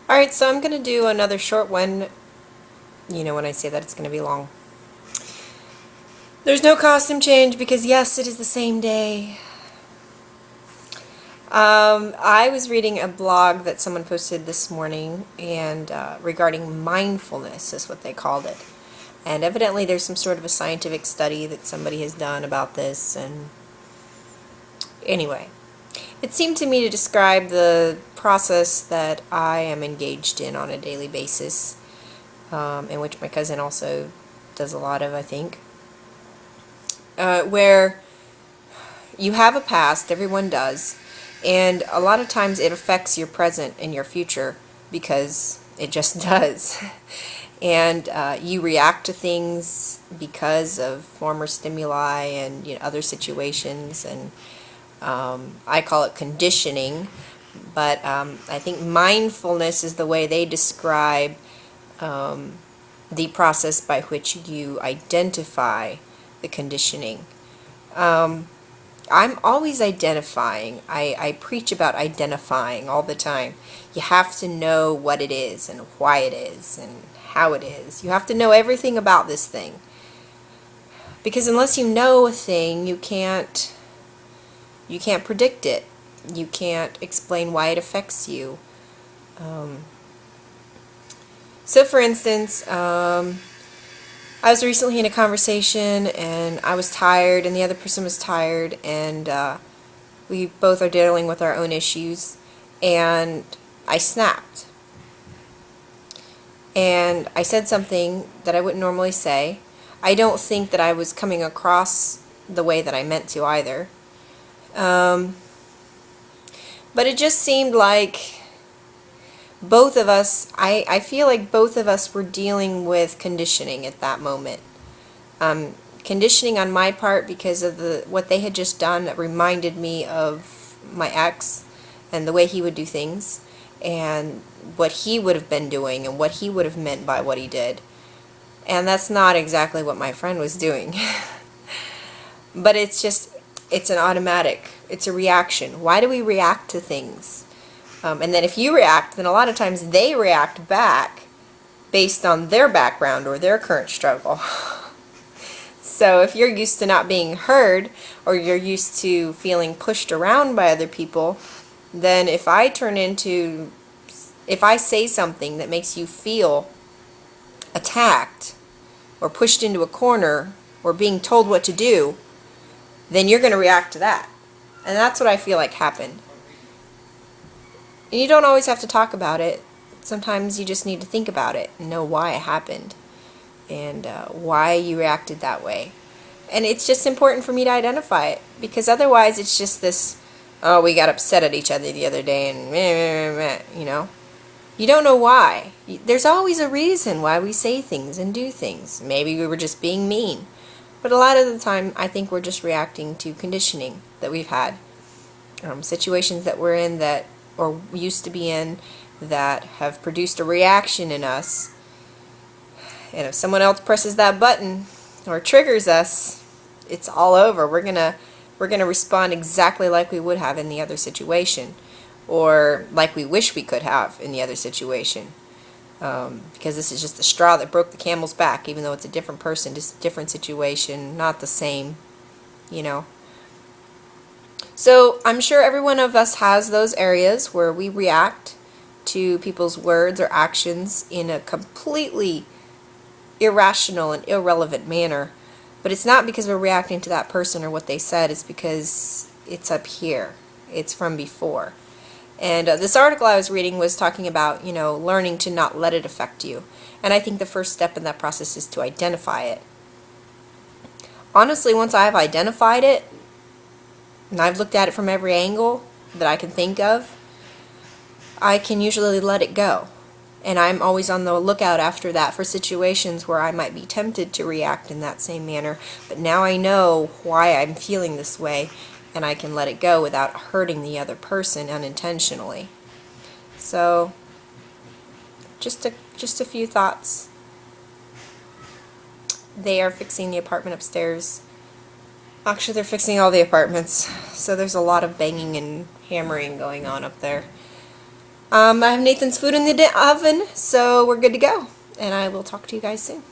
Alright, so I'm going to do another short one. You know when I say that it's going to be long. There's no costume change because yes, it is the same day. I was reading a blog that someone posted this morning and regarding mindfulness is what they called it. And evidently there's some sort of a scientific study that somebody has done about this. And anyway, it seemed to me to describe the process that I am engaged in on a daily basis, in which my cousin also does a lot of, I think, where you have a past, everyone does, and a lot of times it affects your present and your future because it just does. And you react to things because of former stimuli and other situations, and I call it conditioning, but I think mindfulness is the way they describe the process by which you identify the conditioning. I'm always identifying. I preach about identifying all the time. You have to know what it is and why it is and how it is. You have to know everything about this thing. Because unless you know a thing, you can't predict it. You can't explain why it affects you. So for instance, I was recently in a conversation and I was tired and the other person was tired, and we both are dealing with our own issues, and I snapped. And I said something that I wouldn't normally say. I don't think that I was coming across the way that I meant to either. But it just seemed like both of us, I feel like both of us were dealing with conditioning at that moment. Conditioning on my part because of what they had just done that reminded me of my ex and the way he would do things and what he would have been doing and what he would have meant by what he did. And that's not exactly what my friend was doing. But it's an automatic. It's a reaction. Why do we react to things? And then if you react, then a lot of times they react back based on their background or their current struggle. So if you're used to not being heard, or you're used to feeling pushed around by other people, then if I say something that makes you feel attacked or pushed into a corner or being told what to do, then you're going to react to that. And that's what I feel like happened. And you don't always have to talk about it. Sometimes you just need to think about it and know why it happened and why you reacted that way. And it's just important for me to identify it, because otherwise it's just this, oh, we got upset at each other the other day and meh, meh, meh, you know. You don't know why. There's always a reason why we say things and do things. Maybe we were just being mean. But a lot of the time I think we're just reacting to conditioning that we've had. Situations that we're in that, or used to be in, that have produced a reaction in us. And if someone else presses that button or triggers us, it's all over. We're gonna respond exactly like we would have in the other situation, or like we wish we could have in the other situation. Because this is just the straw that broke the camel's back, even though it's a different person, just a different situation, not the same, you know. So I'm sure every one of us has those areas where we react to people's words or actions in a completely irrational and irrelevant manner. But it's not because we're reacting to that person or what they said, it's because it's up here. It's from before. And this article I was reading was talking about, learning to not let it affect you. And I think the first step in that process is to identify it. Honestly, once I've identified it, and I've looked at it from every angle that I can think of, I can usually let it go. And I'm always on the lookout after that for situations where I might be tempted to react in that same manner. But now I know why I'm feeling this way, and I can let it go without hurting the other person unintentionally. So, just a few thoughts. They are fixing the apartment upstairs. Actually, they're fixing all the apartments, so there's a lot of banging and hammering going on up there. I have Nathan's food in the oven, so we're good to go. And I will talk to you guys soon.